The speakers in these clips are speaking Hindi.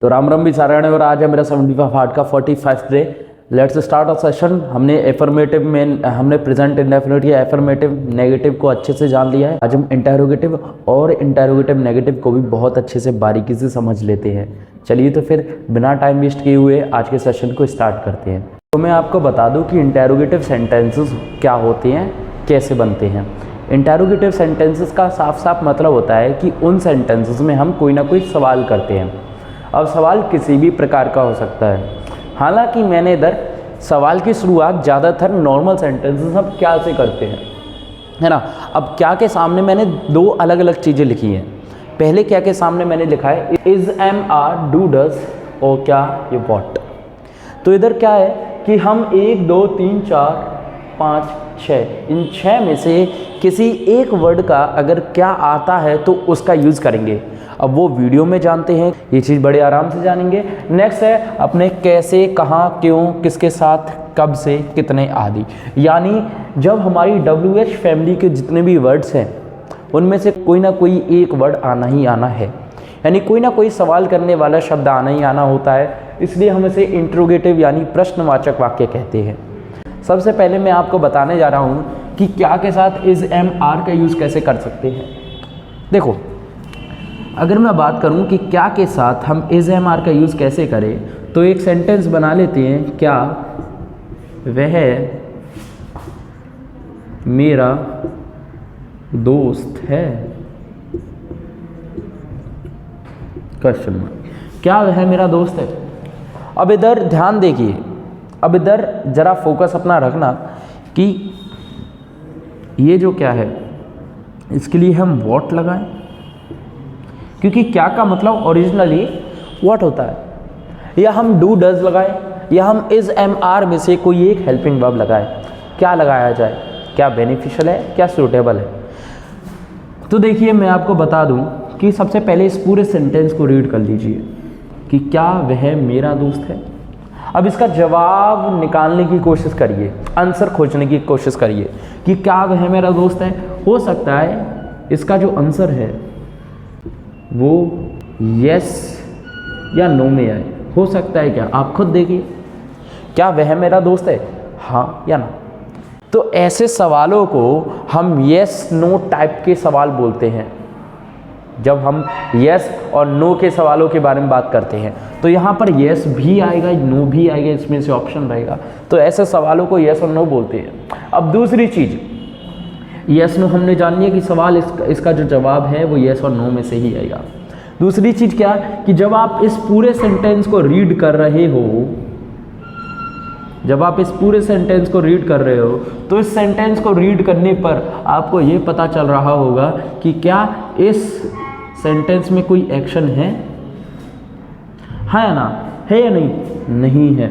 तो राम राम भी सारे और आज है मेरा 75 हार्ट का 45 day. Let's start a session. हमने एफर्मेटिव में हमने प्रेजेंट इंडेफिनिट या एफर्मेटिव नेगेटिव को अच्छे से जान लिया है। आज हम इंटेरोगेटिव और इंटेरोगेटिव नेगेटिव को भी बहुत अच्छे से बारीकी से समझ लेते हैं। चलिए तो फिर बिना टाइम वेस्ट किए हुए आज के सेशन को स्टार्ट करते हैं। तो मैं आपको बता दूं कि इंटेरोगेटिव सेंटेंसेस क्या होते हैं, कैसे बनते हैं। इंटेरोगेटिव सेंटेंसेस का साफ साफ मतलब होता है कि उन सेंटेंसेस में हम कोई ना कोई सवाल करते हैं। अब सवाल किसी भी प्रकार का हो सकता है। हालांकि मैंने इधर सवाल की शुरुआत ज़्यादातर नॉर्मल सेंटेंसेस हम क्या से करते हैं, है ना। अब क्या के सामने मैंने दो अलग अलग चीज़ें लिखी हैं। पहले क्या के सामने मैंने लिखा है is am are do does और क्या ये वॉट। तो इधर क्या है कि हम 1 2 3 4 5 6 इन 6 में से किसी एक वर्ड का अगर क्या आता है तो उसका यूज़ करेंगे। अब वो वीडियो में जानते हैं, ये चीज़ बड़े आराम से जानेंगे। नेक्स्ट है अपने कैसे, कहाँ, क्यों, किसके साथ, कब से, कितने आदि। यानी जब हमारी WH फैमिली के जितने भी वर्ड्स हैं उनमें से कोई ना कोई एक वर्ड आना ही आना है, यानी कोई ना कोई सवाल करने वाला शब्द आना ही आना होता है। इसलिए हम इसे इंट्रोगेटिव यानी प्रश्नवाचक वाक्य कहते हैं। सबसे पहले मैं आपको बताने जा रहा हूँ कि क्या के साथ इज़ एम आर का यूज़ कैसे कर सकते हैं। देखो, अगर मैं बात करूं कि क्या के साथ हम इज़ एम आर का यूज़ कैसे करें, तो एक सेंटेंस बना लेते हैं। क्या वह मेरा दोस्त है, क्वेश्चन मार्क। क्या वह मेरा दोस्त है। अब इधर ध्यान देखिए, अब इधर जरा फोकस अपना रखना कि ये जो क्या है इसके लिए हम व्हाट लगाएं, क्योंकि क्या का मतलब ओरिजिनली व्हाट होता है। या हम डू डज लगाएं या हम इज़ एम आर में से कोई एक हेल्पिंग वर्ब लगाएं। क्या लगाया जाए, क्या बेनिफिशियल है, क्या सूटेबल है। तो देखिए मैं आपको बता दूं कि सबसे पहले इस पूरे सेंटेंस को रीड कर लीजिए कि क्या वह मेरा दोस्त है। अब इसका जवाब निकालने की कोशिश करिए, आंसर खोजने की कोशिश करिए कि क्या वह मेरा दोस्त है। हो सकता है इसका जो आंसर है वो यस या नो में आए। हो सकता है क्या, आप खुद देखिए। क्या वह मेरा दोस्त है, हाँ या ना। तो ऐसे सवालों को हम यस नो टाइप के सवाल बोलते हैं। जब हम यस और नो के सवालों के बारे में बात करते हैं तो यहाँ पर यस भी आएगा, नो भी आएगा, इसमें से ऑप्शन रहेगा। तो ऐसे सवालों को यस और नो बोलते हैं। अब दूसरी चीज़, यस नो हमने जान लिया कि सवाल इसका जो जवाब है वो यस और नो में से ही आएगा। दूसरी चीज़ क्या कि जब आप इस पूरे सेंटेंस को रीड कर रहे हो, जब आप इस पूरे सेंटेंस को रीड कर रहे हो तो इस सेंटेंस को रीड करने पर आपको ये पता चल रहा होगा कि क्या इस सेंटेंस में कोई एक्शन है या ना, है या नहीं, नहीं है।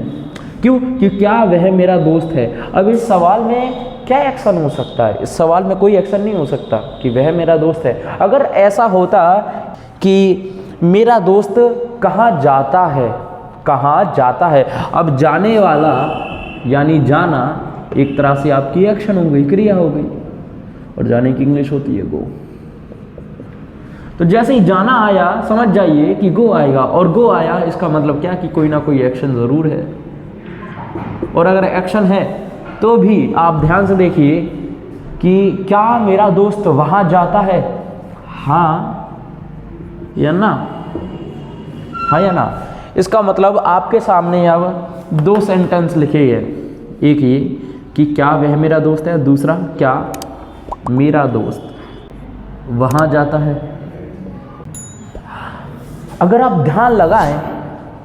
क्यों कि क्या वह मेरा दोस्त है। अब इस सवाल में क्या एक्शन हो सकता है, इस सवाल में कोई एक्शन नहीं हो सकता कि वह मेरा दोस्त है। अगर ऐसा होता कि मेरा दोस्त कहाँ जाता है, कहाँ जाता है। अब जाने वाला यानी जाना एक तरह से आपकी एक्शन हो गई, क्रिया हो गई, और जाने की इंग्लिश होती है गो। तो जैसे ही जाना आया समझ जाइए कि गो आएगा, और गो आया इसका मतलब क्या कि कोई ना कोई एक्शन ज़रूर है। और अगर एक्शन है तो भी आप ध्यान से देखिए कि क्या मेरा दोस्त वहाँ जाता है, हाँ या ना, हाँ या ना। इसका मतलब आपके सामने अब दो सेंटेंस लिखे हैं। एक ये कि क्या वह मेरा दोस्त है, दूसरा क्या मेरा दोस्त वहाँ जाता है। अगर आप ध्यान लगाएं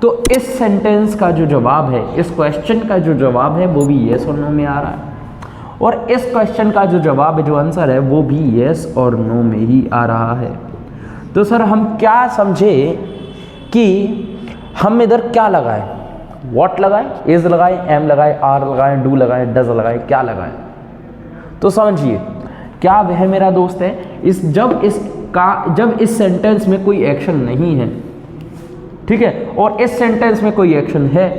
तो इस सेंटेंस का जो जवाब है, इस क्वेश्चन का जो जवाब है वो भी येस और नो में आ रहा है, और इस क्वेश्चन का जो जवाब है, जो आंसर है वो भी येस और नो में ही आ रहा है। तो सर हम क्या समझे कि हम इधर क्या लगाएं, व्हाट लगाएं, इज लगाएं, एम लगाएं, आर लगाएं, डू लगाएं, डज लगाएं, क्या लगाएं। तो समझिए क्या वह मेरा दोस्त है। जब इस सेंटेंस में कोई एक्शन नहीं है, ठीक है, और इस सेंटेंस में कोई एक्शन है,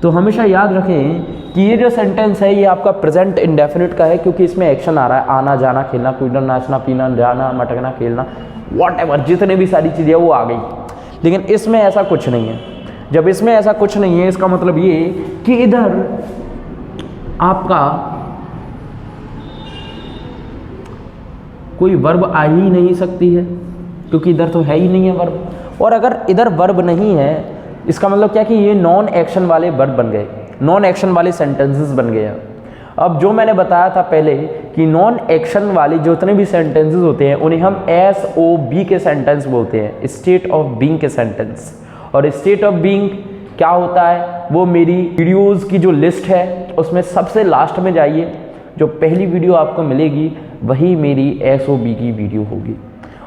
तो हमेशा याद रखें कि ये जो सेंटेंस है ये आपका प्रेजेंट इंडेफिनिट का है, क्योंकि इसमें एक्शन आ रहा है। आना जाना, खेलना कूदना, नाचना पीना, जाना मटकना, खेलना, व्हाटएवर जितने भी सारी चीज़ें वो आ गई। लेकिन इसमें ऐसा कुछ नहीं है। जब इसमें ऐसा कुछ नहीं है, इसका मतलब ये कि इधर आपका कोई वर्ब आ ही नहीं सकती है, क्योंकि इधर तो है ही नहीं है वर्ब। और अगर इधर वर्ब नहीं है, इसका मतलब क्या कि ये नॉन एक्शन वाले वर्ब बन गए, नॉन एक्शन वाले सेंटेंसेस बन गए हैं। अब जो मैंने बताया था पहले कि नॉन एक्शन वाले जितने भी सेंटेंसेस होते हैं उन्हें हम SOB के सेंटेंस बोलते हैं, स्टेट ऑफ बीइंग के सेंटेंस। और स्टेट ऑफ बीइंग क्या होता है, वो मेरी वीडियोस की जो लिस्ट है उसमें सबसे लास्ट में जाइए, जो पहली वीडियो आपको मिलेगी वही मेरी SOB की वीडियो होगी।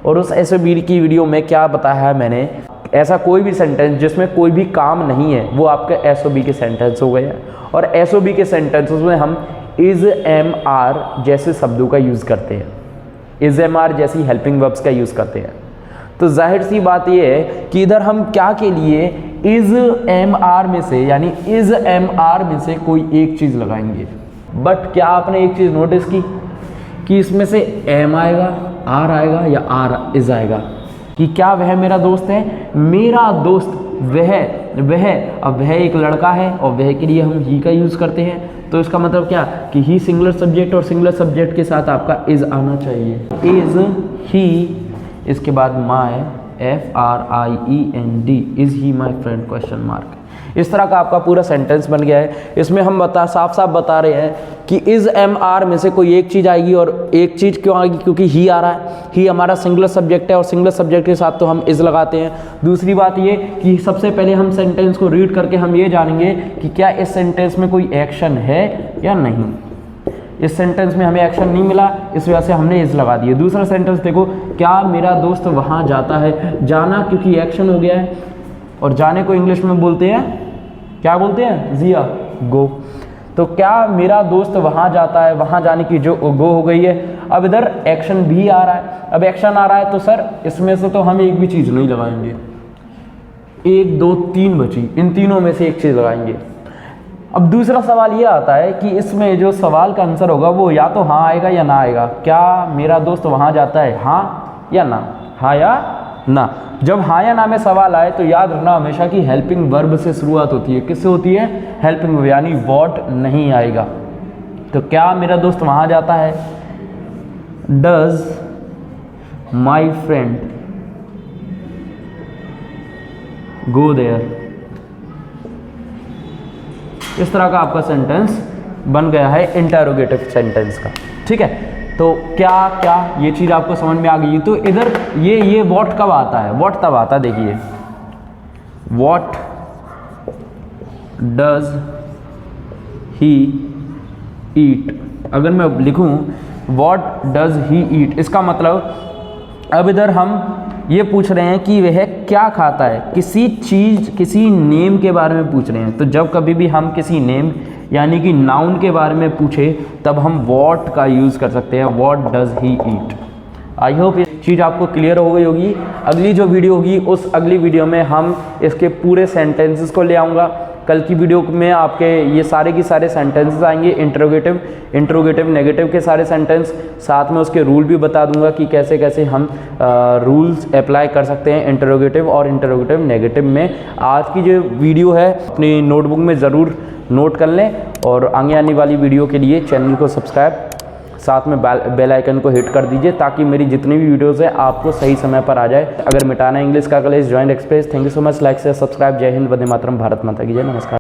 और उस SOB की वीडियो में क्या बताया है मैंने, ऐसा कोई भी सेंटेंस जिसमें कोई भी काम नहीं है वो आपके SOB के सेंटेंस हो गए हैं। और SOB के सेंटेंसेस में हम इज एम आर जैसे शब्दों का यूज़ करते हैं, इज एम आर जैसी हेल्पिंग वर्ब्स का यूज़ करते हैं। तो जाहिर सी बात ये है कि इधर हम क्या के लिए इज एम आर में से, यानी इज एम आर में से कोई एक चीज़ लगाएंगे। बट क्या आपने एक चीज़ नोटिस की कि इसमें से एम आएगा, आर आएगा या आर इज आएगा, कि क्या वह मेरा दोस्त है? मेरा दोस्त वह अब वह एक लड़का है और वह के लिए हम ही का यूज़ करते हैं। तो इसका मतलब क्या कि ही सिंगुलर सब्जेक्ट, और सिंगुलर सब्जेक्ट के साथ आपका इज आना चाहिए। इज ही, इसके बाद my FRIEND, is he my friend question mark. इस तरह का आपका पूरा सेंटेंस बन गया है। इसमें हम साफ साफ बता रहे हैं कि इज एम आर में से कोई एक चीज़ आएगी, और एक चीज़ क्यों आएगी? क्योंकि ही आ रहा है, ही हमारा सिंगुलर सब्जेक्ट है और सिंगुलर सब्जेक्ट के साथ तो हम इज लगाते हैं। दूसरी बात ये कि सबसे पहले हम सेंटेंस को रीड करके हम ये जानेंगे कि क्या इस सेंटेंस में कोई एक्शन है या नहीं। इस सेंटेंस में हमें एक्शन नहीं मिला, इस वजह से हमने इज लगा दिए। दूसरा सेंटेंस देखो, क्या मेरा दोस्त वहाँ जाता है? जाना क्योंकि एक्शन हो गया है, और जाने को इंग्लिश में बोलते हैं, क्या बोलते हैं? जिया, गो। तो क्या मेरा दोस्त वहाँ जाता है, वहाँ जाने की जो गो हो गई है। अब इधर एक्शन भी आ रहा है, अब एक्शन आ रहा है तो सर इसमें से तो हम एक भी चीज़ नहीं लगाएंगे, 1 2 3 बची, इन तीनों में से एक चीज़ लगाएंगे। अब दूसरा सवाल ये आता है कि इसमें जो सवाल का आंसर होगा वो या तो हाँ आएगा या ना आएगा। क्या मेरा दोस्त वहाँ जाता है, हाँ या ना, हाँ या ना। जब हाँ या ना में सवाल आए तो याद रखना हमेशा कि हेल्पिंग वर्ब से शुरुआत होती है। किससे होती है? हेल्पिंग वर्ब, यानी व्हाट नहीं आएगा। तो क्या मेरा दोस्त वहाँ जाता है? Does my friend go there. इस तरह का आपका सेंटेंस बन गया है इंटरोगेटिव सेंटेंस का। ठीक है, तो क्या ये चीज़ आपको समझ में आ गई। तो इधर ये व्हाट कब आता है? व्हाट तब आता है, देखिए, व्हाट डज ही ईट। अगर मैं लिखूं व्हाट डज ही ईट, इसका मतलब अब इधर हम ये पूछ रहे हैं कि वह क्या खाता है, किसी चीज़, किसी नेम के बारे में पूछ रहे हैं। तो जब कभी भी हम किसी नेम यानी कि नाउन के बारे में पूछे तब हम व्हाट का यूज़ कर सकते हैं, what does he eat. I hope ये चीज़ आपको क्लियर हो गई होगी। अगली जो वीडियो होगी उस अगली वीडियो में हम इसके पूरे सेंटेंसेस को ले आऊँगा। कल की वीडियो में आपके ये सारे के सारे सेंटेंसेस आएंगे, इंट्रोगेटिव, नेगेटिव के सारे सेंटेंस, साथ में उसके रूल भी बता दूंगा कि कैसे कैसे हम रूल्स अप्लाई कर सकते हैं इंट्रोगेटिव और इंट्रोगेटिव नेगेटिव में। आज की जो वीडियो है अपनी नोटबुक में ज़रूर नोट कर लें, और आगे आने वाली वीडियो के लिए चैनल को सब्सक्राइब, साथ में बेल आइकन को हिट कर दीजिए ताकि मेरी जितनी भी वीडियोस है आपको सही समय पर आ जाए। अगर मिटाना इंग्लिश का college join express. Thank you so much. Like से सब्सक्राइब। जय हिंद, वंदे मातरम, भारत माता की जय। नमस्कार।